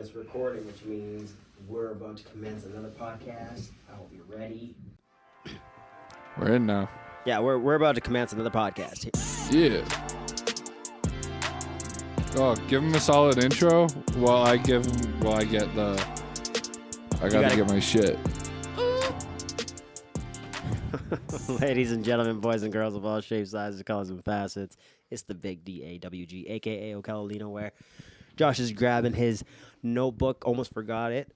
It's recording, which means we're about to commence another podcast. I hope you're ready. We're in now. Yeah, we're about to commence another podcast. Yeah. Oh, give him a solid intro while I get the. I gotta get my shit. Ladies and gentlemen, boys and girls of all shapes, sizes, colors, and facets, it's the big DAWG, a.k.a. Okello, LINO WEAR. Josh is grabbing his notebook, almost forgot it.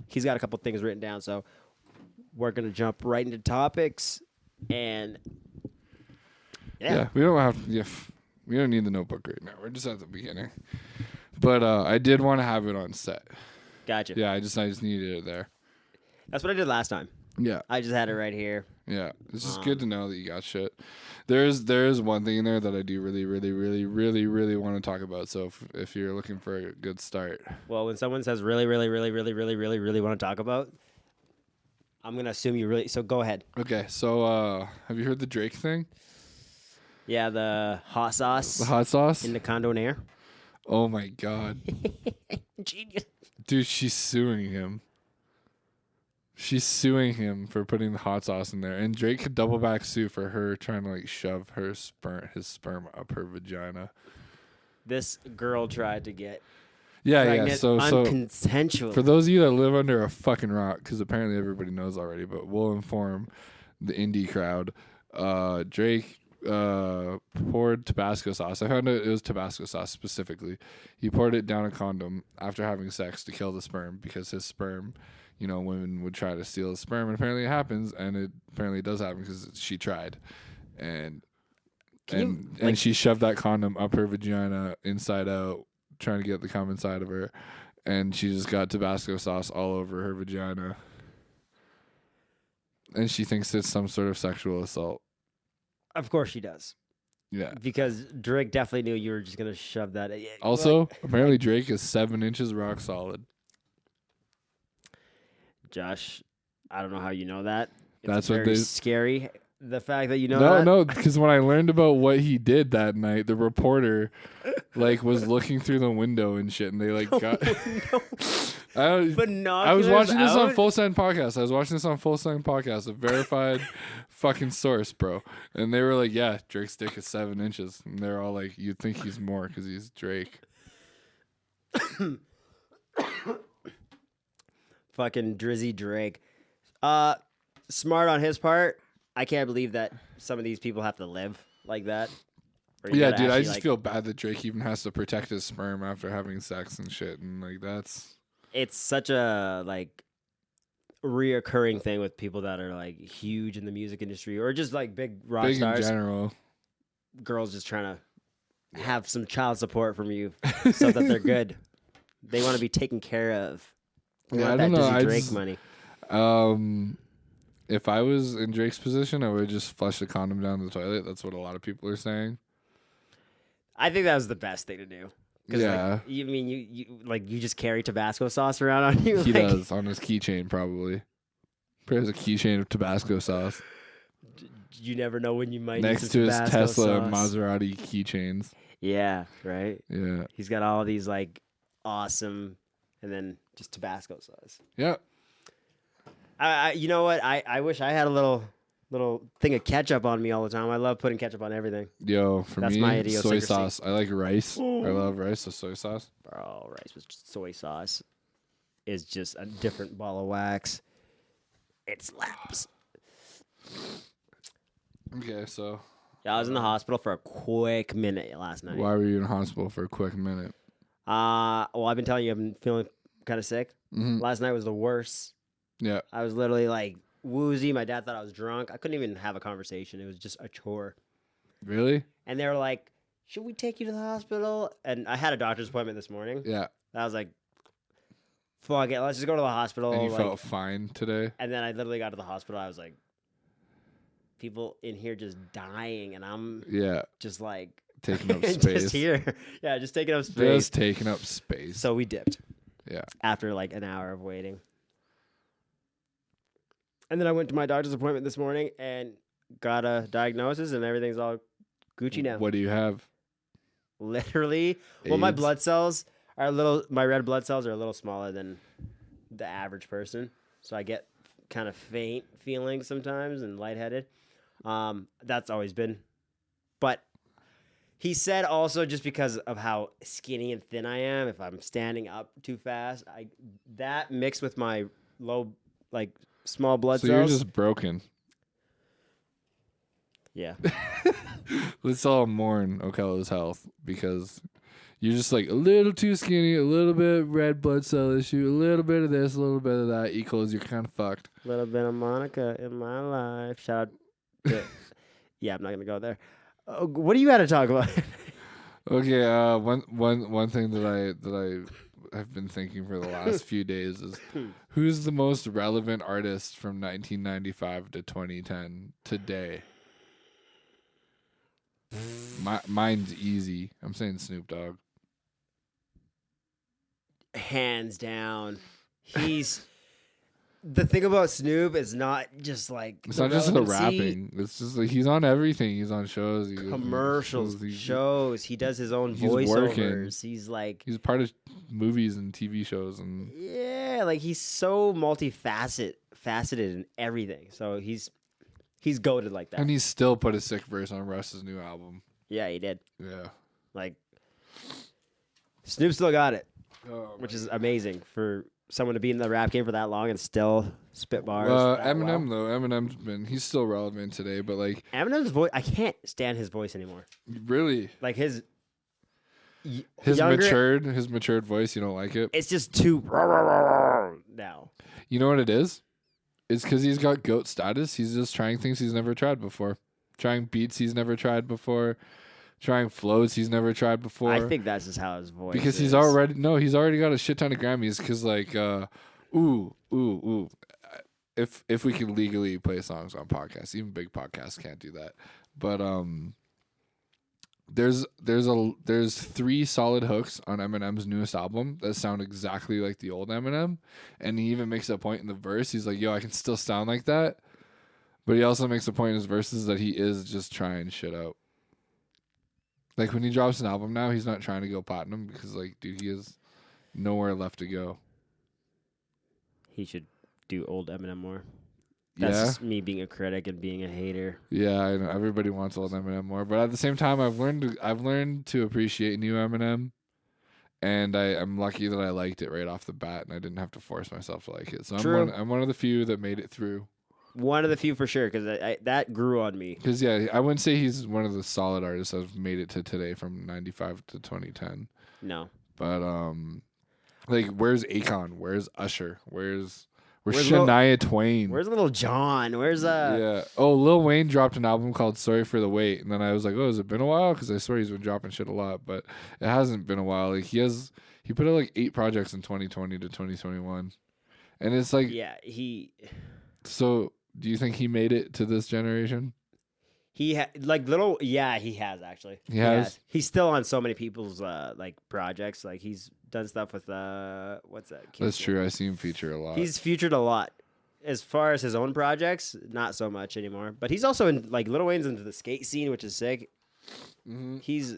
He's got a couple things written down, so we're going to jump right into topics. And, yeah. We don't have... Yeah, we don't need the notebook right now. We're just at the beginning. But I did want to have it on set. Gotcha. Yeah, I just needed it there. That's what I did last time. Yeah. I just had it right here. Yeah. It's just good to know that you got shit. There's one thing in there that I do really want to talk about. So if you're looking for a good start. Well, when someone says really want to talk about, I'm going to assume you really... So go ahead. Okay. So have you heard the Drake thing? Yeah, the hot sauce. The hot sauce? In the condonaire. Oh, my God. Genius. Dude, she's suing him. She's suing him for putting the hot sauce in there. And Drake could double back sue for her trying to, like, shove his sperm up her vagina. This girl tried to get pregnant unconsensually. For those of you that live under a fucking rock, because apparently everybody knows already, but we'll inform the indie crowd. Drake poured Tabasco sauce. I found it was Tabasco sauce specifically. He poured it down a condom after having sex to kill the sperm because his sperm... You know, women would try to steal the sperm, and apparently it happens, and it apparently does happen because she tried, and she shoved that condom up her vagina, inside out, trying to get the cum inside of her, and she just got Tabasco sauce all over her vagina, and she thinks it's some sort of sexual assault. Of course she does. Yeah, because Drake definitely knew you were just gonna shove that. Also, apparently Drake is 7 inches rock solid. Josh, I don't know how you know that. That's very what they scary. The fact that you know that. No, because when I learned about what he did that night, the reporter was looking through the window and shit, and they got. I was watching this on Full Send Podcast. A verified fucking source, bro. And they were like, "Yeah, Drake's dick is 7 inches," and they're all like, "You'd think he's more because he's Drake." Fucking Drizzy Drake. Smart on his part. I can't believe that some of these people have to live like that. Yeah, dude, I just feel bad that Drake even has to protect his sperm after having sex and shit, and that's... It's such a, reoccurring thing with people that are, huge in the music industry, or just, big rock stars. Big in general. Girls just trying to have some child support from you so that they're good. They want to be taken care of. Yeah, I don't know. Drake money. If I was in Drake's position, I would just flush the condom down the toilet. That's what a lot of people are saying. I think that was the best thing to do. Yeah. You just carry Tabasco sauce around on you? He does, on his keychain probably. Probably has a keychain of Tabasco sauce. You never know when you might next need to his Tabasco Tesla sauce. and Maserati keychains. Yeah, right? Yeah. He's got all these, awesome... And then just Tabasco sauce. Yeah. You know what? I wish I had a little thing of ketchup on me all the time. I love putting ketchup on everything. Yo, that's me, my soy sauce. I like rice. Ooh. I love rice, so soy sauce. Bro, rice with soy sauce is just a different ball of wax. It slaps. Okay, so... Yeah, I was in the hospital for a quick minute last night. Why were you in the hospital for a quick minute? Well, I've been telling you I've been feeling kind of sick. Mm-hmm. Last night was the worst. Yeah. I was literally woozy. My dad thought I was drunk. I couldn't even have a conversation. It was just a chore. Really? And they were like, should we take you to the hospital? And I had a doctor's appointment this morning. Yeah. I was like, fuck it. Let's just go to the hospital. And you felt fine today? And then I literally got to the hospital. I was like, people in here just dying. And I'm just taking up space. Just here. Yeah, just taking up space. Just taking up space. So we dipped. Yeah. After an hour of waiting. And then I went to my doctor's appointment this morning and got a diagnosis and everything's all Gucci now. What do you have? Literally. AIDS? Well, my blood cells my red blood cells are a little smaller than the average person, so I get kind of faint feelings sometimes and lightheaded. That's always been, but he said also just because of how skinny and thin I am, if I'm standing up too fast, that mixed with my low, like small blood So cells. you're just broken. Yeah. Let's all mourn Okello's health because you're just like a little too skinny, a little bit red blood cell issue, a little bit of this, a little bit of that equals you're kind of fucked. A little bit of Monica in my life. Shout out to... Yeah, I'm not going to go there. What do you got to talk about? Okay, one thing that I have been thinking for the last few days is who's the most relevant artist from 1995 to 2010 today? Mine's easy. I'm saying Snoop Dogg. Hands down. He's... The thing about Snoop is not just like... It's not just the rapping. It's just like he's on everything. He's on shows. Commercials, shows. He does his own voiceovers. Working. He's like... He's part of movies and TV shows. And yeah, like he's so faceted in everything. So he's goated like that. And he still put a sick verse on Russ's new album. Yeah, he did. Yeah. Like, Snoop still got it, Oh, which is amazing for someone to be in the rap game for that long and still spit bars. Eminem, though. He's still relevant today, but like... Eminem's voice, I can't stand his voice anymore. Really? Like his matured voice, you don't like it? It's just too now. You know what it is? It's because he's got GOAT status. He's just trying things he's never tried before. Trying beats he's never tried before. Trying flows he's never tried before. I think that's just how his voice because is. he's already got a shit ton of Grammys. Because like, if we can legally play songs on podcasts, even big podcasts can't do that. But there's 3 solid hooks on Eminem's newest album that sound exactly like the old Eminem, and he even makes a point in the verse. He's like, "Yo, I can still sound like that," but he also makes a point in his verses that he is just trying shit out. Like when he drops an album now, he's not trying to go platinum because, like, dude, he has nowhere left to go. He should do old Eminem more. That's just me being a critic and being a hater. Yeah, I know everybody wants old Eminem more, but at the same time, I've learned to appreciate new Eminem, and I'm lucky that I liked it right off the bat, and I didn't have to force myself to like it. So I'm one of the few that made it through. One of the few for sure, because that grew on me. Because I wouldn't say he's one of the solid artists that have made it to today from 95 to 2010. No, but like where's Akon? Where's Usher? Where's Shania Twain? Where's Little John? Where's Yeah. Oh, Lil Wayne dropped an album called "Sorry for the Wait," and then I was like, "Oh, has it been a while?" Because I swear he's been dropping shit a lot, but it hasn't been a while. Like he put out like 8 projects in 2020 to 2021, and it's like So, do you think he made it to this generation? He has actually. He has. He's still on so many people's like projects. Like he's done stuff with what's that? That's true. I see him feature a lot. He's featured a lot. As far as his own projects, not so much anymore. But he's also in like Lil Wayne's into the skate scene, which is sick. Mm-hmm. He's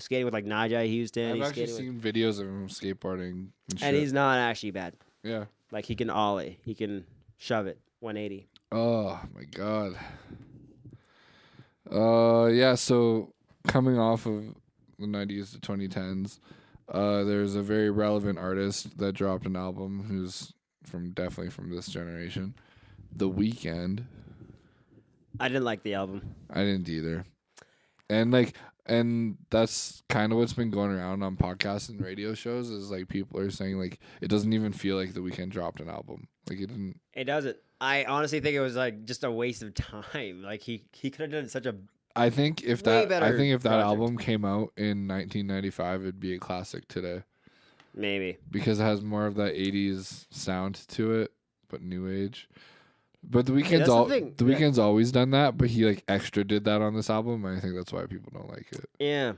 skating with like Najee Houston. I've actually seen videos of him skateboarding, and he's not actually bad. Yeah, like he can ollie, he can shove it 180. Oh my god. Yeah, so coming off of the 90s to 2010s, there's a very relevant artist that dropped an album who's definitely from this generation, The Weeknd. I didn't like the album. I didn't either. And that's kind of what's been going around on podcasts and radio shows is like people are saying like it doesn't even feel like The Weeknd dropped an album. Like it didn't. It doesn't. I honestly think it was like just a waste of time. Like he could have done such a. I think if that project. album came out in 1995, it'd be a classic today. Maybe because it has more of that 80s sound to it, but new age. But The Weeknd's always done that, but he like extra did that on this album, and I think that's why people don't like it. Yeah.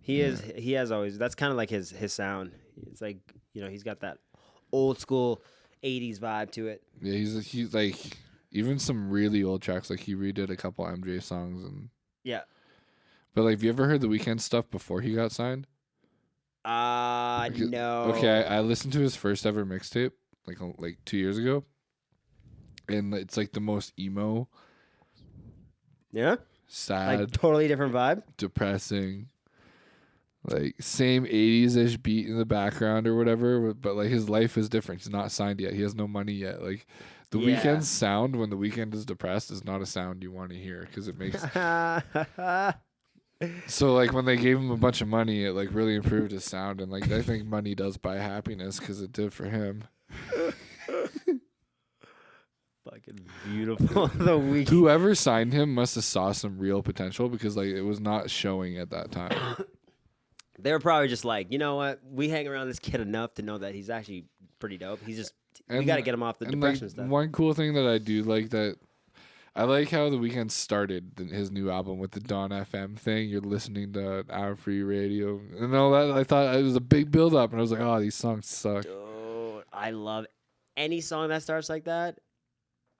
He has always. That's kind of like his sound. It's like he's got that old school 80s vibe to it. Yeah, he's like even some really old tracks. Like he redid a couple MJ songs and yeah. But like, have you ever heard The Weeknd stuff before he got signed? No. Okay, I listened to his first ever mixtape like 2 years ago, and it's like the most emo, Yeah? sad, Like, totally different vibe? depressing, like same 80s-ish beat in the background or whatever, but like his life is different. He's not signed yet. He has no money yet. Like the Yeah. Weeknd's sound when the Weeknd is depressed is not a sound you want to hear because it makes. So like when they gave him a bunch of money, it like really improved his sound, and like I think money does buy happiness because it did for him. Fucking beautiful. The Weeknd. Whoever signed him must have saw some real potential because like it was not showing at that time. They were probably just like, you know what? We hang around this kid enough to know that he's actually pretty dope. We got to get him off the depression stuff. One cool thing that I do like that I like how the Weeknd started his new album with the Dawn FM thing. You're listening to Hour Free Radio and all that. I thought it was a big build up, and I was like, oh, these songs suck. Dude, I love any song that starts like that.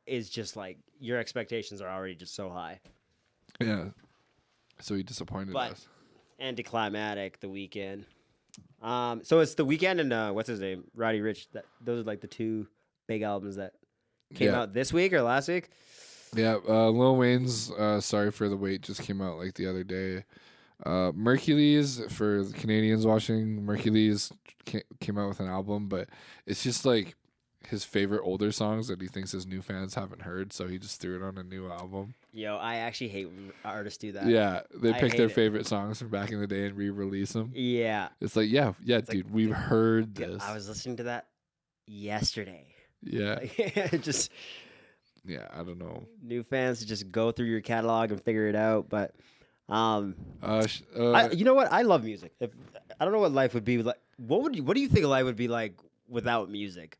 Is just like your expectations are already just so high. Yeah. So he disappointed us. Anticlimactic, The Weeknd. So it's The Weeknd and what's his name? Roddy Ricch. Those are like the two big albums that came out this week or last week. Yeah, Lil Wayne's Sorry for the Wait just came out like the other day. Mercules, for the Canadians watching, Mercules came out with an album, but it's just like his favorite older songs that he thinks his new fans haven't heard, so he just threw it on a new album. Yo, I actually hate when artists do that. Yeah, they pick their favorite songs from back in the day and re-release them. Yeah. It's like, yeah, dude, like, we've heard this. I was listening to that yesterday. Yeah. Just... Yeah, I don't know. New fans just go through your catalog and figure it out, but you know what? I love music. I don't know what life would be like. What do you think life would be like without music?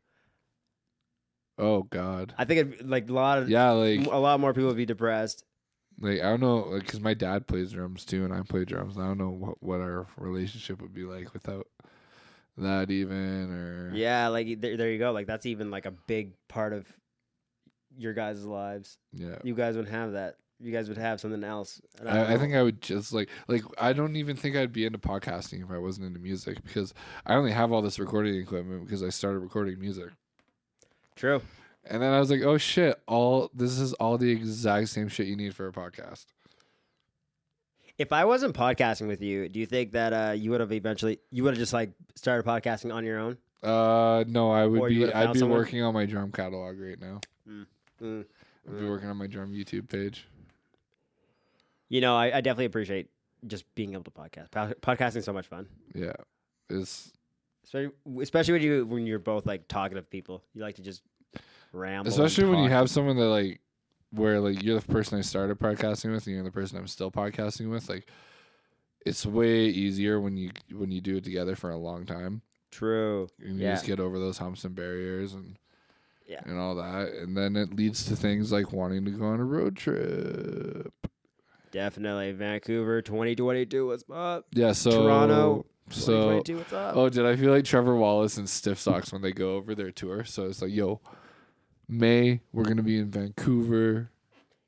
Oh God. I think it'd, like a lot more people would be depressed. Like I don't know, because my dad plays drums too, and I play drums. I don't know what our relationship would be like without that even. Or yeah, like there you go. Like that's even like a big part of your guys' lives. Yeah, you guys would have that. You guys would have something else. I think I would just like I don't even think I'd be into podcasting if I wasn't into music, because I only have all this recording equipment because I started recording music. True. And then I was like, oh shit, this is all the exact same shit you need for a podcast. If I wasn't podcasting with you, do you think that you would have just like started podcasting on your own? No, I'd be working on my drum catalog right now. I'd be working on my drum YouTube page. You know, I definitely appreciate just being able to podcast. Podcasting is so much fun. Yeah. It's especially when you're both like talkative people. You like to just ramble. Especially when you have someone that like where like you're the person I started podcasting with and you're the person I'm still podcasting with. Like it's way easier when you do it together for a long time. True. And you just get over those humps and barriers and all that. And then it leads to things like wanting to go on a road trip. Definitely. Vancouver 2022, what's up? Yeah, so Toronto 2022, what's up? Oh, did I feel like Trevor Wallace and Stiff Socks when they go over their tour? So it's like, yo, May, we're going to be in Vancouver.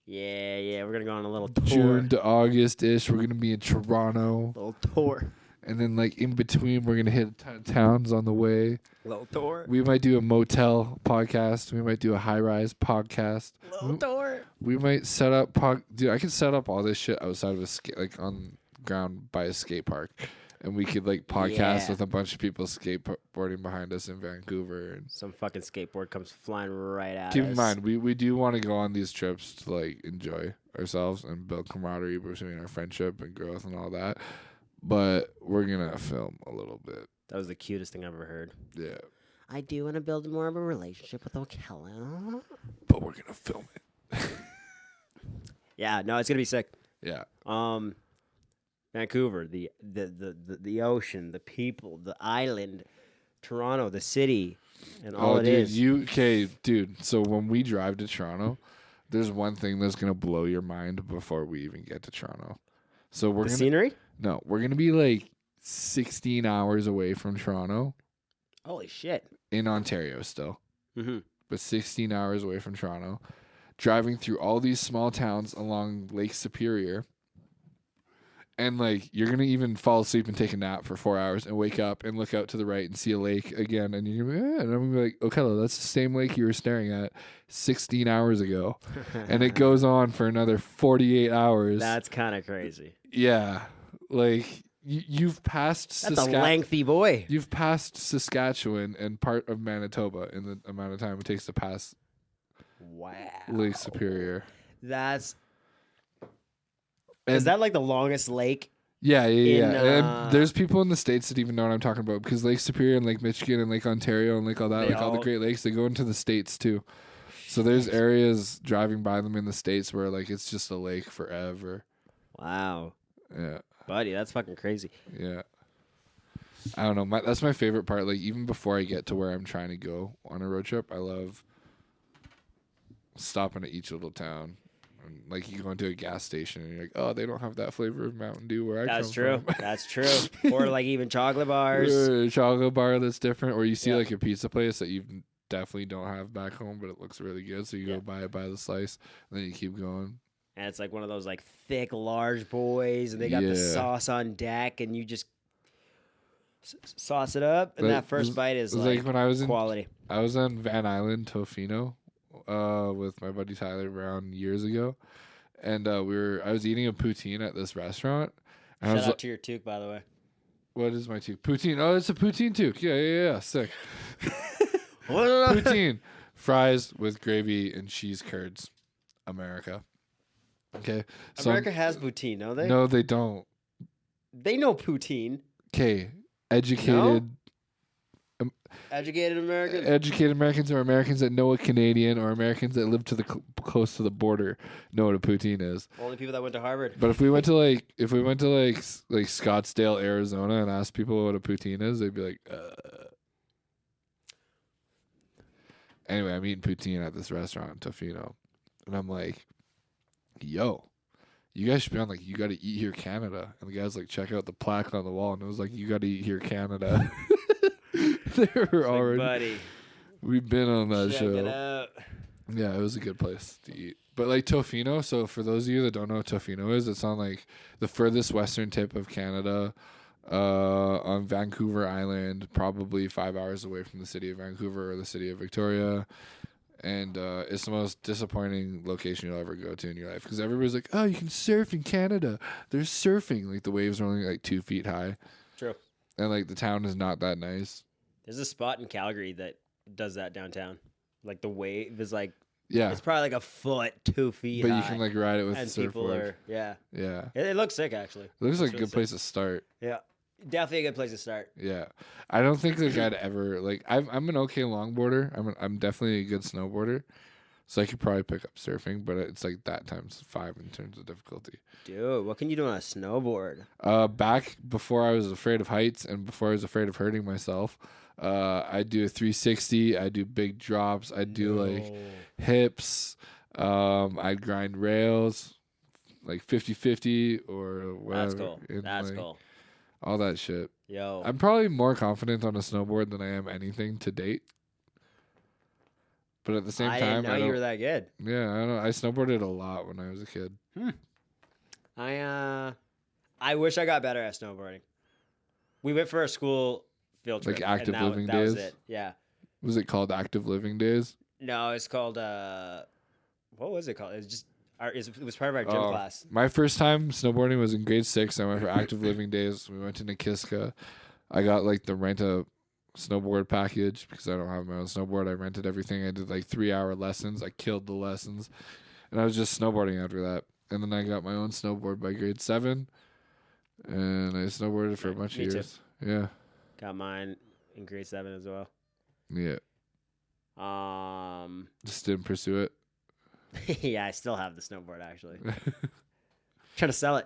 Yeah, we're going to go on a little tour. June to August-ish, we're going to be in Toronto. Little tour. And then, like, in between, we're going to hit a ton of towns on the way. Little tour. We might do a motel podcast. We might do a high-rise podcast. Little tour. We might set up... Dude, I could set up all this shit outside of on ground by a skate park. And we could, like, podcast with a bunch of people skateboarding behind us in Vancouver. And some fucking skateboard comes flying right at us. Keep in mind, we do want to go on these trips to, like, enjoy ourselves and build camaraderie between our friendship and growth and all that. But we're going to film a little bit. That was the cutest thing I've ever heard. Yeah. I do want to build more of a relationship with Okello. But we're going to film it. Yeah, no, it's going to be sick. Yeah. Vancouver, the ocean, the people, the island, Toronto, the city, and all it is. Dude, so when we drive to Toronto, there's one thing that's going to blow your mind before we even get to Toronto. So we're scenery? No, we're going to be like 16 hours away from Toronto. Holy shit. In Ontario still. Mm-hmm. But 16 hours away from Toronto. Driving through all these small towns along Lake Superior. And like you're gonna even fall asleep and take a nap for 4 hours and wake up and look out to the right and see a lake again, and you're gonna be, and I'm gonna be like, Okello, that's the same lake you were staring at 16 hours ago, and it goes on for another 48 hours. That's kind of crazy. Yeah, like you've passed. That's a lengthy boy. You've passed Saskatchewan and part of Manitoba in the amount of time it takes to pass. Wow. Lake Superior. Is that like the longest lake? Yeah. And there's people in the States that even know what I'm talking about, because Lake Superior and Lake Michigan and Lake Ontario and Lake all that, like all the Great Lakes, they go into the States too. So there's areas driving by them in the States where like it's just a lake forever. Wow. Yeah. Buddy, that's fucking crazy. Yeah. I don't know. That's my favorite part. Like even before I get to where I'm trying to go on a road trip, I love stopping at each little town. Like you go into a gas station and you're like, oh, they don't have that flavor of Mountain Dew where I come from. That's true. Or like even chocolate bars. Chocolate bar that's different. Or you see like a pizza place that you definitely don't have back home, but it looks really good. So you go buy the slice, and then you keep going. And it's like one of those like thick, large boys, and they got the sauce on deck, and you just sauce it up, and that first bite is like when I was quality. I was on Van Island, Tofino, with my buddy Tyler Brown years ago, and I was eating a poutine at this restaurant. Shout out to your toque, by the way. What is my toque? Poutine. Oh, it's a poutine toque. Yeah. Sick. Poutine. Fries with gravy and cheese curds. America. Okay. America has poutine, don't they? No, they don't. They know poutine. Okay. Educated. No? Educated Americans? Educated Americans, or Americans that know a Canadian, or Americans that live to the close to the border know what a poutine is. Only people that went to Harvard. But if we went to like Scottsdale, Arizona, and asked people what a poutine is, they'd be like, Anyway, I'm eating poutine at this restaurant in Tofino, and I'm like, yo, you guys should be on like, you got to eat here Canada. And the guy's like, check out the plaque on the wall, and it was like, you got to eat here Canada. They were already, buddy, we've been on that check show. It out. Yeah, it was a good place to eat. But like Tofino, so for those of you that don't know what Tofino is, it's on like the furthest western tip of Canada, on Vancouver Island, probably 5 hours away from the city of Vancouver or the city of Victoria. And it's the most disappointing location you'll ever go to in your life, because everybody's like, oh, you can surf in Canada. There's surfing. Like the waves are only like 2 feet high. True. And like the town is not that nice. There's a spot in Calgary that does that downtown. Like the wave is like, yeah, it's probably like a foot, 2 feet but high. you can like ride it with and the surfboard. people are, yeah. It looks sick, actually. It looks like a really good place to start. Yeah. Definitely a good place to start. Yeah, I don't think the guy'd ever like. I'm an okay longboarder. I'm definitely a good snowboarder, so I could probably pick up surfing. But it's like that times 5 in terms of difficulty. Dude, what can you do on a snowboard? Back before I was afraid of heights and before I was afraid of hurting myself, I do a 360. I do big drops. I do like hips. I'd grind rails, like 50-50 or whatever. That's cool. That's cool. All that shit. Yo. I'm probably more confident on a snowboard than I am anything to date. But at the same time, I didn't know you were that good. Yeah, I don't know. I snowboarded a lot when I was a kid. I wish I got better at snowboarding. We went for a school field trip. Like active living that days? was it. Yeah. Was it called active living days? No, it's called what was it called? It was part of our gym class. My first time snowboarding was in grade 6. I went for active living days. We went to Nikiska. I got like the rent a snowboard package because I don't have my own snowboard. I rented everything. I did like 3-hour lessons. I killed the lessons. And I was just snowboarding after that. And then I got my own snowboard by grade 7. And I snowboarded for a bunch of years. Too. Yeah. Got mine in grade 7 as well. Yeah. Just didn't pursue it. Yeah, I still have the snowboard, actually. Trying to sell it.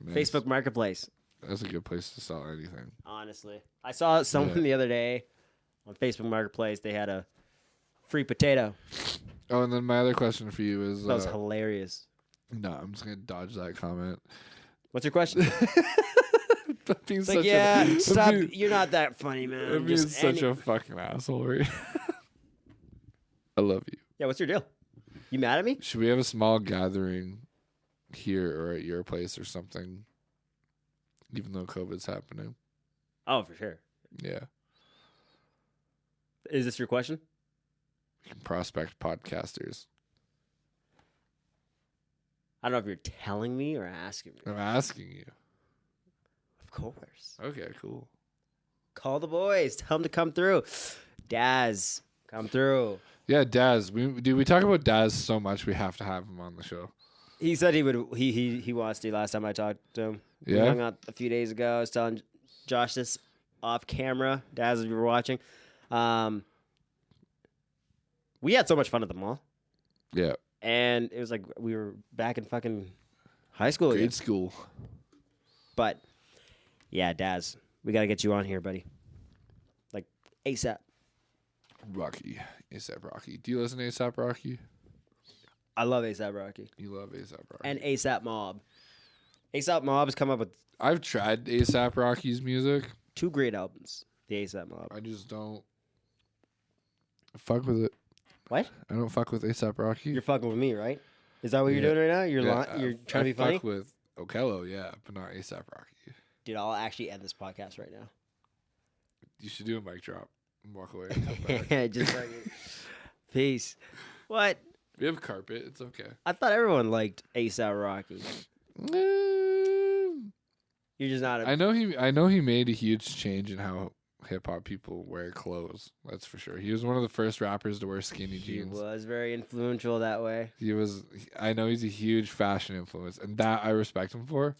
Nice. Facebook Marketplace. That's a good place to sell anything. Honestly. I saw someone the other day on Facebook Marketplace. They had a free potato. Oh, and then my other question for you is... That was hilarious. No, I'm just going to dodge that comment. What's your question? It's like, stop. You're not that funny, man. I'm being such a fucking asshole, right? I love you. Yeah, what's your deal? You mad at me? Should we have a small gathering here or at your place or something even though COVID's happening. Oh, for sure. Yeah. Is this your question? We can prospect podcasters. I don't know if you're telling me or asking me. I'm asking you. Of course. Okay, cool. Call the boys. Tell them to come through. Daz, come through. Yeah, Daz. We talk about Daz so much. We have to have him on the show. He said he would. He wants to. Last time I talked to him, we Yeah? hung out a few days ago. I was telling Josh this off camera. Daz, if you were watching, we had so much fun at the mall, Yeah. and it was like we were back in fucking high school again. Grade school. But yeah, Daz, we gotta get you on here, buddy. Like ASAP. Rocky. ASAP Rocky. Do you listen to ASAP Rocky? I love ASAP Rocky You love ASAP Rocky. and ASAP Mob. ASAP Mob has come up with I've tried ASAP Rocky's music. 2 great albums. The ASAP Mob. I just don't fuck with it. What? I don't fuck with ASAP Rocky. You're fucking with me, right? Is that what Yeah. you're doing right now? You're Yeah, you're trying to be I funny? fuck with Okello, yeah, but not ASAP Rocky. Dude, I'll actually end this podcast right now. You should do a mic drop and walk away and come back. Just fucking peace. What? We have carpet. It's okay. I thought everyone liked ASAP Rocky. You're just not. I know he made a huge change in how hip hop people wear clothes. That's for sure. He was one of the first rappers to wear skinny He jeans. was very influential that way. I know he's a huge fashion influence, and that I respect him for. Do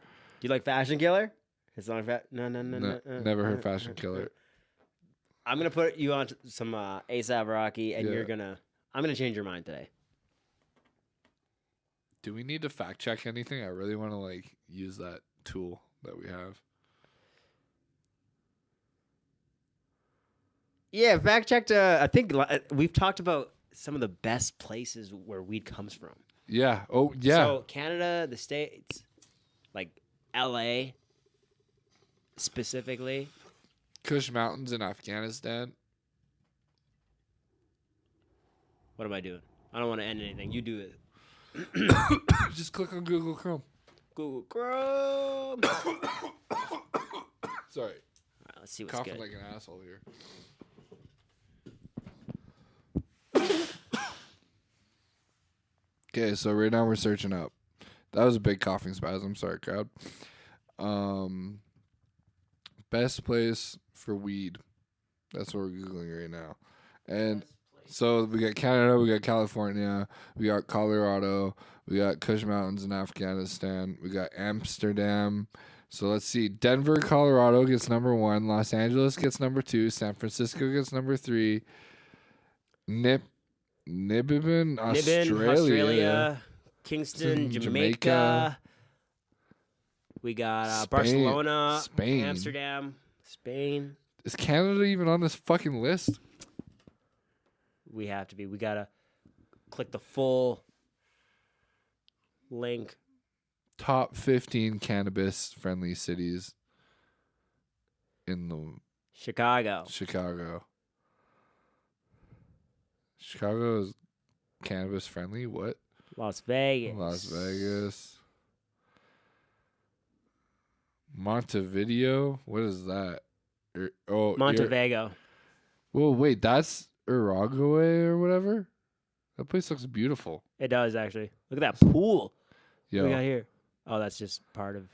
you like Fashion Killer? His song, no. Never heard Fashion Killer. I'm gonna put you on some ASAP Rocky, and Yeah. I'm gonna change your mind today. Do we need to fact check anything? I really want to use that tool that we have. Yeah, fact checked. I think we've talked about some of the best places where weed comes from. Yeah. Oh, yeah. So Canada, the States, like LA specifically. Kush Mountains in Afghanistan. What am I doing? I don't want to end anything. You do it. Just click on Google Chrome. Google Chrome. All Sorry. right, let's see what's Coughing good. like an asshole here. Okay, so right now we're searching up. That was a big coughing spasm. Sorry, crowd. Best place for weed. That's what we're Googling right now. And so we got Canada, we got California, we got Colorado, we got Kush Mountains in Afghanistan, we got Amsterdam. So let's see. Denver, Colorado gets number 1. Los Angeles gets number 2. San Francisco gets number 3. Nibbin, Australia. Kingston, Jamaica. Jamaica. We got Spain- Barcelona, Spain. Amsterdam, Spain. Is Canada even on this fucking list? We have to be. We gotta click the full link. Top 15 cannabis-friendly cities in the Chicago. Chicago. Chicago is cannabis-friendly? What? Las Vegas. Las Vegas. Montevideo? What is that? Montevego. Whoa, wait, that's Uruguay or whatever? That place looks beautiful. It does actually. Look at that pool. Yo, We got here. Oh, that's just part of.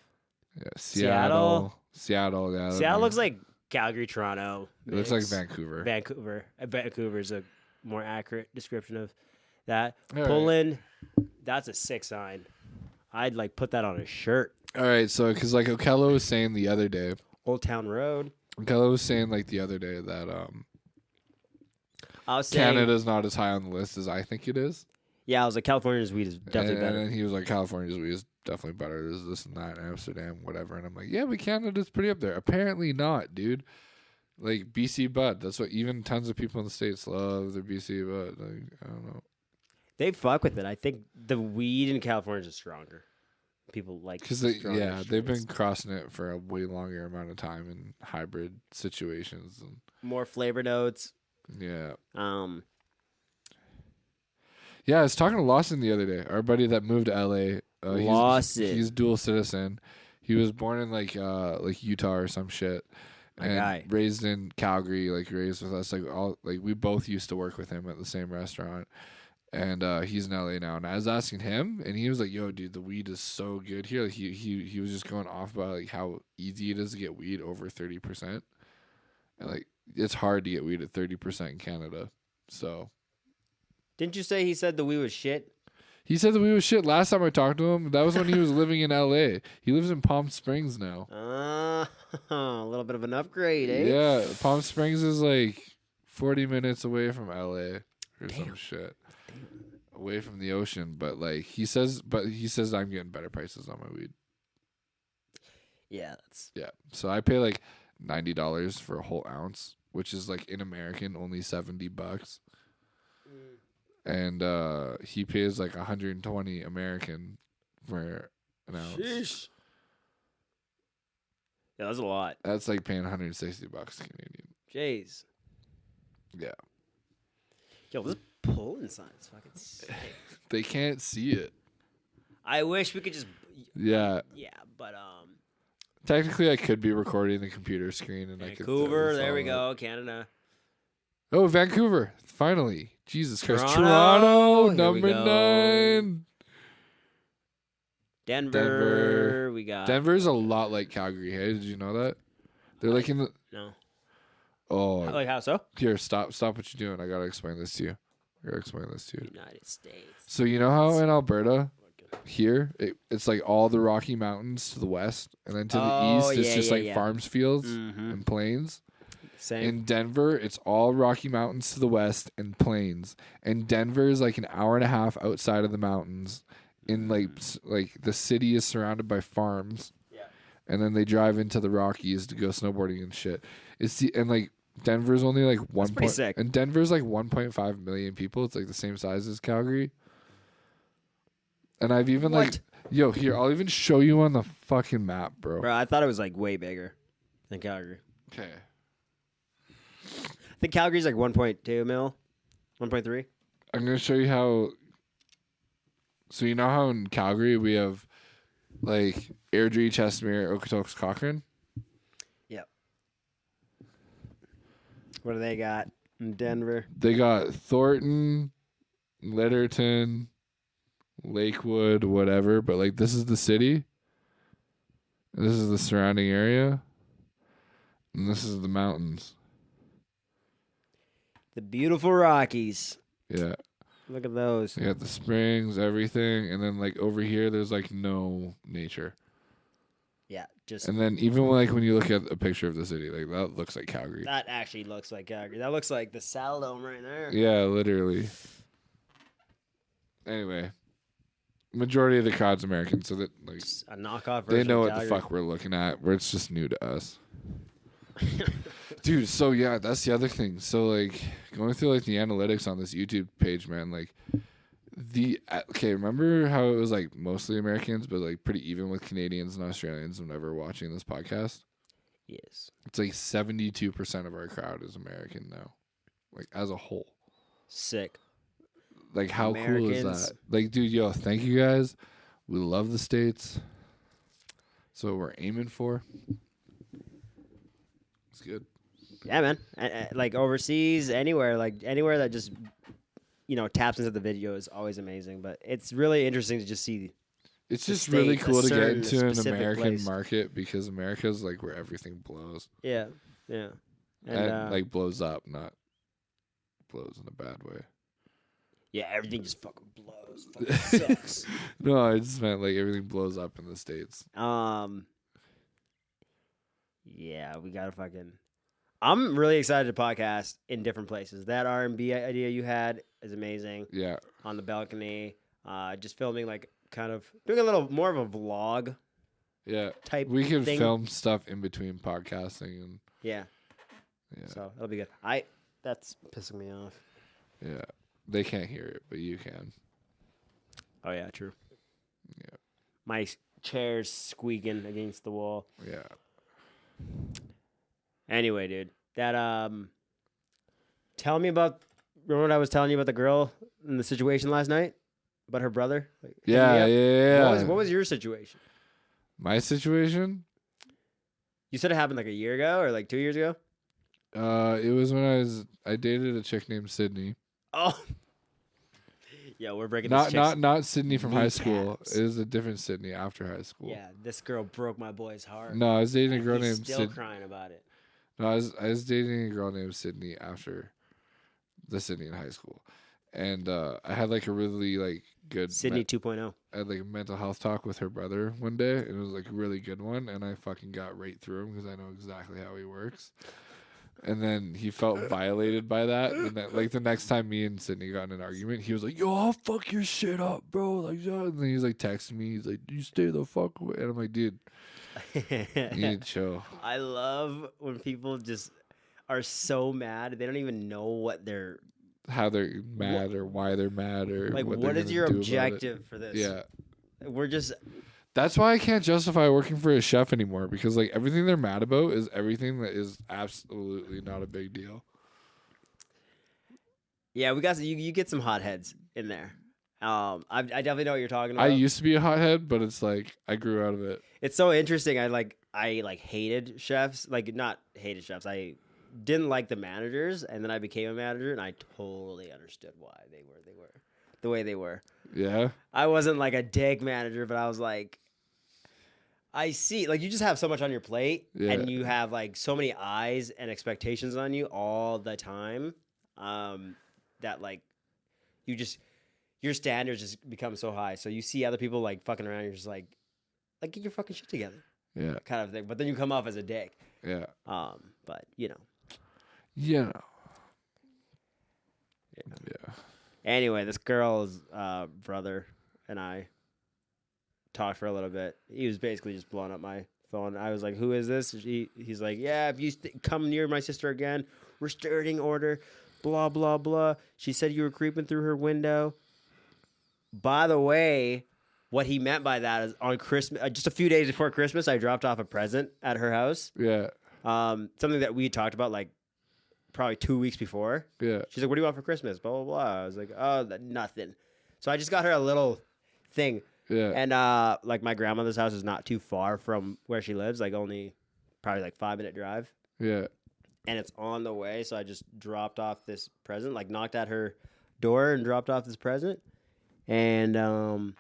yeah, Seattle. Seattle, yeah. Seattle looks like Calgary, Toronto. It looks like mix. Vancouver. Vancouver is a more accurate description of that. All right. Poland, that's a sick sign. I'd put that on a shirt. All right, so because Okello was saying the other day, Old Town Road. Okello was saying the other day that I was saying, Canada's not as high on the list as I think it is. Yeah, I was like, California's weed is definitely and better. then he was like, California's weed is definitely better. There's this and that, Amsterdam, whatever. And I'm like, yeah, but Canada's pretty up there. Apparently not, dude. Like BC Bud. That's what even tons of people in the States love their BC Bud. I don't know. They fuck with it. I think the weed in California is stronger. People like Because they've been crossing it for a way longer amount of time in hybrid situations. And more flavor notes. yeah. Yeah, I was talking to Lawson the other day. Our buddy that moved to LA. Lawson. He's dual citizen. He was born in like Utah or some shit. And guy. raised in Calgary, like raised with us, we both used to work with him at the same restaurant, and he's in LA now. And I was asking him, and he was like, "Yo, dude, the weed is so good here." Like he was just going off about like how easy it is to get weed over 30%, and like it's hard to get weed at 30% in Canada. So, Didn't you say he said the weed was shit? he said the weed was shit last time I talked to him. That was when he was living in LA. He lives in Palm Springs now. A little bit of an upgrade, eh? Yeah, Palm Springs is like 40 minutes away from LA or some shit. Away from the ocean, but he says I'm getting better prices on my weed. Yeah, that's So I pay like $90 for a whole ounce, which is like in American only $70. And he pays like 120 American for an ounce. Sheesh. Yeah, that's a lot. That's like paying $160 Canadian. Jeez. Yeah. Yo, this pull inside is fucking sick. They can't see it. I wish we could just. Yeah. Yeah, but Technically, I could be recording the computer screen, and Vancouver. I could. There we go. Canada. Oh, Vancouver! Finally, Jesus Christ! Toronto, Number here we go. 9. Denver. We got. Denver's a lot like Calgary. Hey, did you know that? They're like in the. No. Oh, Like how so? here! Stop what you're doing. I gotta explain this to you. United States. So you know how in Alberta, here it's like all the Rocky Mountains to the west, and then to the east it's just farms, fields, and plains. Same. In Denver, it's all Rocky Mountains to the west and plains. And Denver is like an hour and a half outside of the mountains. In like the city is surrounded by farms. Yeah. And then they drive into the Rockies to go snowboarding and shit. Denver's only like That's pretty sick. And Denver's like 1.5 million people. It's like the same size as Calgary. And I've even here, I'll even show you on the fucking map, bro. Bro, I thought it was like way bigger than Calgary. Okay. I think Calgary's like 1.2 mil, 1.3. I'm going to show you how. So you know how in Calgary we have like Airdrie, Chestermere, Okotoks, Cochrane? Yep. What do they got in Denver? They got Thornton, Litterton, Lakewood, whatever. But like this is the city. And this is the surrounding area. And this is the mountains. The beautiful Rockies. Yeah. Look at those. You got the springs, everything, and then like over here, there's like no nature. Yeah, just And then even when you look at a picture of the city, like that looks like Calgary. that actually looks like Calgary. That looks like the Saddle Dome right there. Yeah, literally. Anyway, majority of the crowd's American, so that like Just a knockoff version. they know of what the Calgary. fuck we're looking at. Where it's just new to us. Dude, so yeah, that's the other thing. So like going through like the analytics on this YouTube page, man, like remember how it was like mostly Americans, but like pretty even with Canadians and Australians whenever watching this podcast? Yes. It's like 72% of our crowd is American now. Like as a whole. Sick. Like how cool is Americans. that? Like, dude, yo, thank you guys. We love the States. That's what we're aiming for. It's good. Yeah, man. Like overseas, anywhere that just taps into the video is always amazing. But it's really interesting to just see. It's The just really States, cool a to get certain into an specific American place. market because America's like where everything blows. Yeah, yeah, And like blows up, not blows in a bad way. yeah, everything just fucking blows. Fucking sucks. No, I just meant like everything blows up in the States. Yeah, we gotta fucking. I'm really excited to podcast in different places. That R&B idea you had is amazing. Yeah. On the balcony, just filming like kind of doing a little more of a vlog Yeah. type. We can thing. film stuff in between podcasting and Yeah, yeah. so that'll be good. That's pissing me off. Yeah. They can't hear it, but you can. Oh yeah, true. Yeah. My chair's squeaking against the wall. Yeah. Anyway, dude, that tell me about. Remember what I was telling you about the girl in the situation last night about her brother? Like, Yeah. hitting me up? Yeah. What was your situation? My situation. You said it happened like a year ago or like 2 years ago. It was when I dated a chick named Sydney. Oh, yeah, we're breaking this. Not Sydney from high school. kneecaps. It was a different Sydney after high school. Yeah, this girl broke my boy's heart. No, I was dating a And girl he's named still crying about it. No, I was dating a girl named Sydney after the Sydney in high school, and I had like a really like good Sydney 2.0. I had like a mental health talk with her brother one day, and it was like a really good one, and I fucking got right through him because I know exactly how he works. And then he felt violated by that. And then, like the next time me and Sydney got in an argument, he was like, "Yo, I'll fuck your shit up, bro." Like, yeah. And then he's like texting me. He's like, "You stay the fuck away." And I'm like, "Dude, you need to chill." I love when people just are so mad they don't even know what they're How they're mad or why they're mad or like. what What they're is your gonna do about it. objective for this? Yeah. We're just That's why I can't justify working for a chef anymore because like everything they're mad about is everything that is absolutely not a big deal. yeah. We got you get some hotheads in there. I definitely know what you're talking about. I used to be a hothead, but it's like I grew out of it. It's so interesting. I hated chefs. Like not hated chefs. I didn't like the managers, and then I became a manager, and I totally understood why they were the way they were. Yeah. I wasn't like a dick manager, but I was like, I see. Like you just have so much on your plate, Yeah. and you have like so many eyes and expectations on you all the time, that like your standards just become so high. So you see other people like fucking around, you're just like get your fucking shit together, Yeah. kind of thing. But then you come off as a dick. Yeah. But you know. Yeah. Yeah. Yeah. Anyway, this girl's brother and I talked for a little bit. He was basically just blowing up my phone. I was like, "Who is this?" He's like, "Yeah, if you come near my sister again, restraining order, blah blah blah. She said you were creeping through her window." By the way, what he meant by that is on Christmas, just a few days before Christmas, I dropped off a present at her house. Yeah. Something that we had talked about like probably 2 weeks before. Yeah. She's like, "What do you want for Christmas?" Blah, blah, blah. I was like, "Oh, nothing." So I just got her a little thing. Yeah. And like my grandmother's house is not too far from where she lives, like only probably like 5-minute drive. Yeah. And it's on the way. So I just dropped off this present, like knocked at her door and dropped off this present. And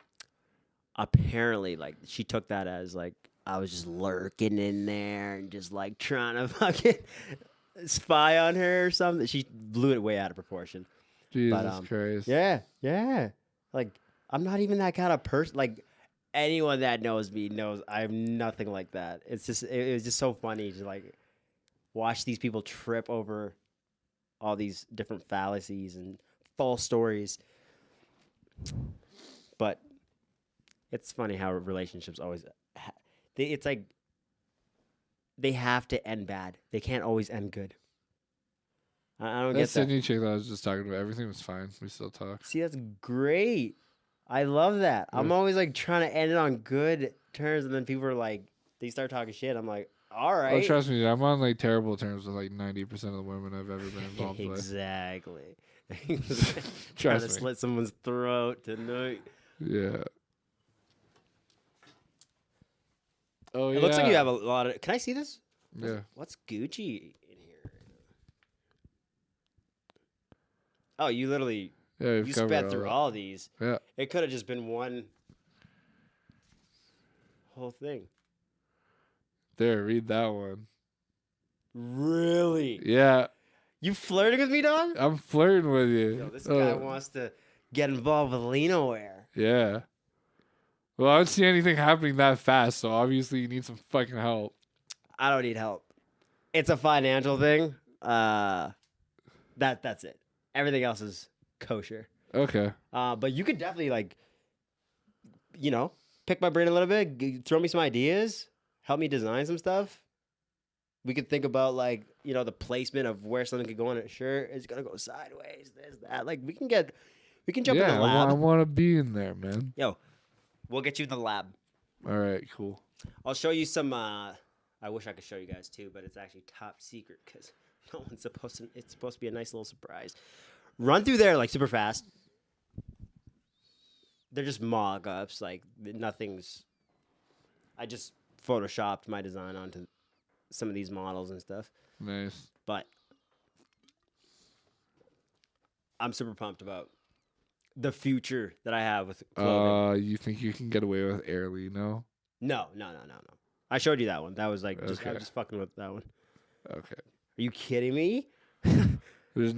apparently like she took that as like I was just lurking in there and just like trying to fucking spy on her or something. She blew it way out of proportion. Jesus Christ. Yeah. Like I'm not even that kind of person. Like anyone that knows me knows I'm nothing like that. It's just it was just so funny to like watch these people trip over all these different fallacies and false stories. But it's funny how relationships always it's like they have to end bad. They can't always end good. I don't get that. Sydney chick that I was just talking about. Everything was fine. We still talk. See, that's great. I love that. Yeah. I'm always like trying to end it on good terms, and then people are like, they start talking shit. I'm like, all right. Oh, trust me, I'm on like terrible terms with like 90% of the women I've ever been involved with. Exactly. Trying Trust to me. slit someone's throat tonight. Yeah. Oh, It looks like you have a lot of. Can I see this? Yeah. What's Gucci in here? Oh, you literally Yeah, we've you covered sped through that. all these. Yeah. It could have just been one whole thing. There, read that one. Really? Yeah. You flirting with me, dog? I'm flirting with you. Yo, this guy wants to get involved with LINO WEAR. Yeah. Well, I don't see anything happening that fast, so obviously you need some fucking help. I don't need help. It's a financial thing. That's it. Everything else is kosher. Okay. But you could definitely like, pick my brain a little bit, throw me some ideas, help me design some stuff. We could think about like, the placement of where something could go on a shirt. It's gonna go sideways, this, that. Like we can jump in the lab. I want to be in there, man. Yo, we'll get you in the lab. All right, cool. I'll show you some. I wish I could show you guys too, but it's actually top secret because no one's supposed to. It's supposed to be a nice little surprise. Run through there like super fast. They're just mock-ups. Like nothing's. I just photoshopped my design onto some of these models and stuff. Nice. But I'm super pumped about the future that I have with clothing. You think you can get away with LINO? No. I showed you that one. That was like just I Okay. was just fucking with that one. Okay. Are you kidding me? There's,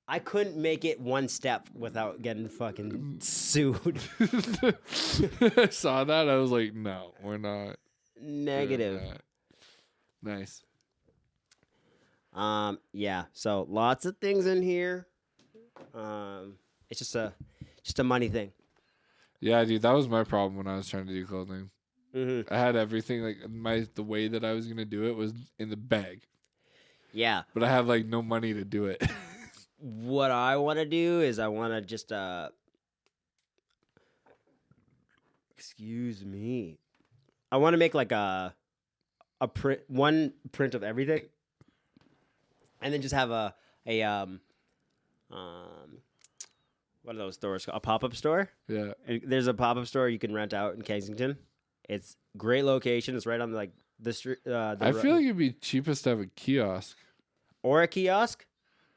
I couldn't make it one step without getting fucking sued. I saw that. I was like, no, we're not. Negative. Doing that. Nice. Yeah. So lots of things in here. It's just a money thing. Yeah, dude, that was my problem when I was trying to do clothing. Mm-hmm. I had everything like the way that I was gonna do it was in the bag, Yeah. but I had like no money to do it. What I want to do is I want to just excuse me. I want to make like a one print of everything, and then just have a what are those stores called? A pop-up store. Yeah. There's a pop-up store you can rent out in Kensington. It's great location. It's right on like the street. I feel like it'd be cheapest to have a kiosk. Or a kiosk.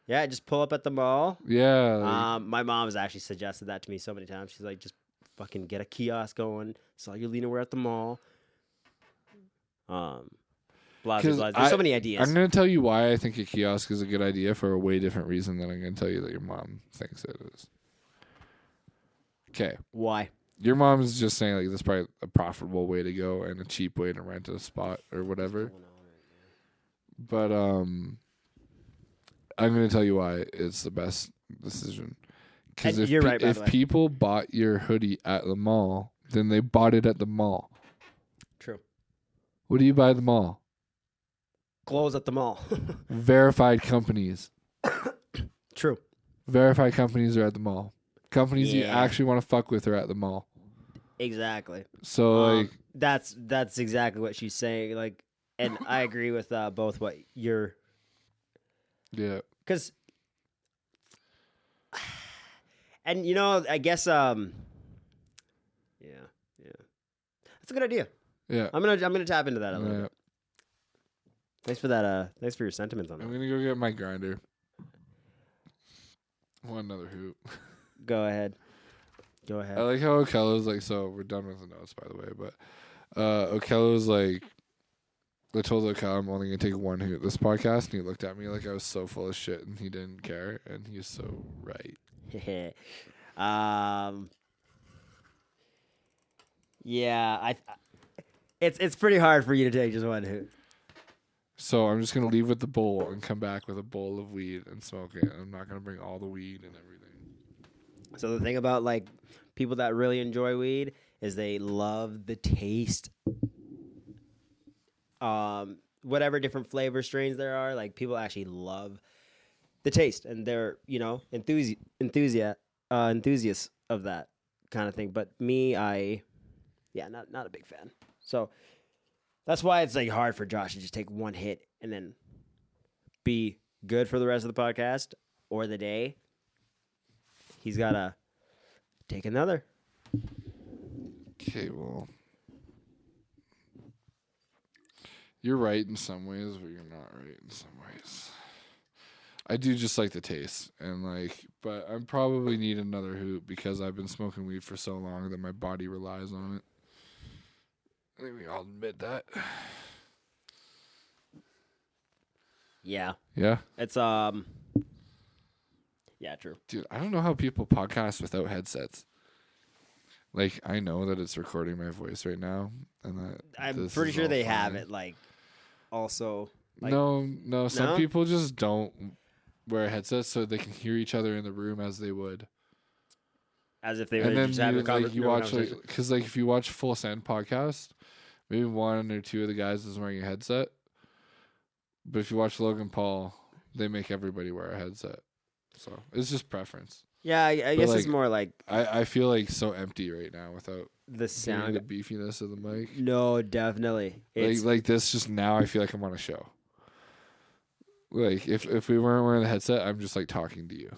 Yeah, just pull up at the mall. Yeah. Like, My mom has actually suggested that to me so many times. She's like, just fucking get a kiosk going. Sell your LINO wear at the mall. Blah, blah, 'cause blah. There's so many ideas. I'm gonna tell you why I think a kiosk is a good idea for a way different reason than I'm gonna tell you that your mom thinks it is. Okay. Why? Your mom is just saying like this is probably a profitable way to go and a cheap way to rent a spot or whatever. But I'm gonna tell you why it's the best decision. Because And you're right, by the if way. people bought your hoodie at the mall, then they bought it at the mall. True. What do you buy at the mall? Clothes at the mall. Verified companies. True. Verified companies are at the mall. Companies you Yeah. actually want to fuck with are at the mall. Exactly. So like, That's exactly what she's saying. Like, and I agree with both what you're. yeah, Because, and you know, I guess, yeah, that's a good idea. yeah. I'm gonna tap into that a little yeah. bit. Thanks for that. Thanks for your sentiments on I'm that. gonna go get my grinder. I want another hoop. Go ahead. Go ahead. I like how Okello's like, so we're done with the notes, by the way, but Okello's like, I told Okello I'm only going to take one hoot this podcast, and he looked at me like I was so full of shit, and he didn't care, and he's so right. Yeah, it's pretty hard for you to take just one hoot. So I'm just going to leave with the bowl and come back with a bowl of weed and smoke it. I'm not going to bring all the weed and everything. So the thing about like people that really enjoy weed is they love the taste. Whatever different flavor strains there are, like people actually love the taste, and they're enthusiasts of that kind of thing. But me, not a big fan. So that's why it's like hard for Josh to just take one hit and then be good for the rest of the podcast or the day. He's gotta take another. Okay, well, you're right in some ways, but you're not right in some ways. I do just like the taste, and like, but I probably need another hoot because I've been smoking weed for so long that my body relies on it. I think we all admit that. Yeah. Yeah, It's yeah, true. dude, I don't know how people podcast without headsets. Like, I know that it's recording my voice right now, and that I'm this pretty is sure all they have fine. it like also like No, some No? people just don't wear headsets so they can hear each other in the room as they would. as if they were And then just having a you watch conversation. like, because like if you watch Full Send podcast, maybe one or two of the guys is wearing a headset. But if you watch Logan Paul, they make everybody wear a headset. So it's just preference. Yeah, I guess it's like, more like I feel like so empty right now without the hearing sound. the beefiness of the mic. No, definitely. It's Like this, just now I feel like I'm on a show. Like if we weren't wearing the headset, I'm just like talking to you.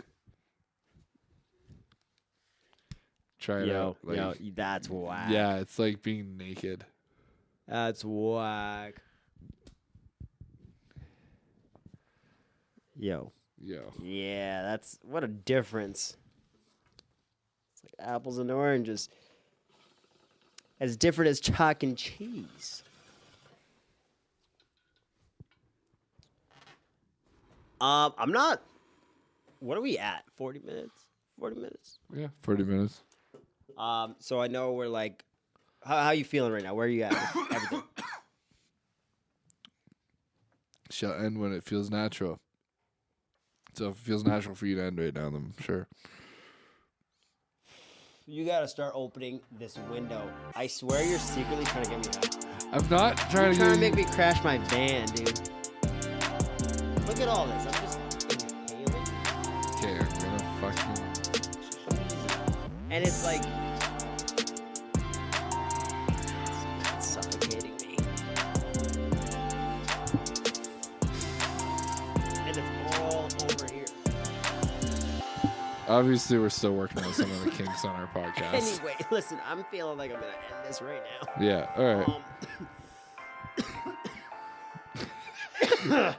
Try it out. Like, that's wow. yeah, it's like being naked. That's whack. Yo. Yeah, that's what a difference. It's like apples and oranges. As different as chalk and cheese. I'm not. What are we at? 40 minutes? 40 minutes? Yeah, 40 minutes. So I know we're like, how you feeling right now? Where are you at with everything? Shall end when it feels natural. So if it feels natural for you to end right now, then sure. You gotta start opening this window. I swear you're secretly trying to get me out. I'm not trying You're to trying to get make me crash my van, dude. Look at all this. I'm just inhaling. Okay, I'm gonna fucking... And it's like... It's suffocating me. And it's all over here. Obviously, we're still working on some of the kinks on our podcast. Anyway, listen, I'm feeling like I'm gonna end this right now. Yeah, all right.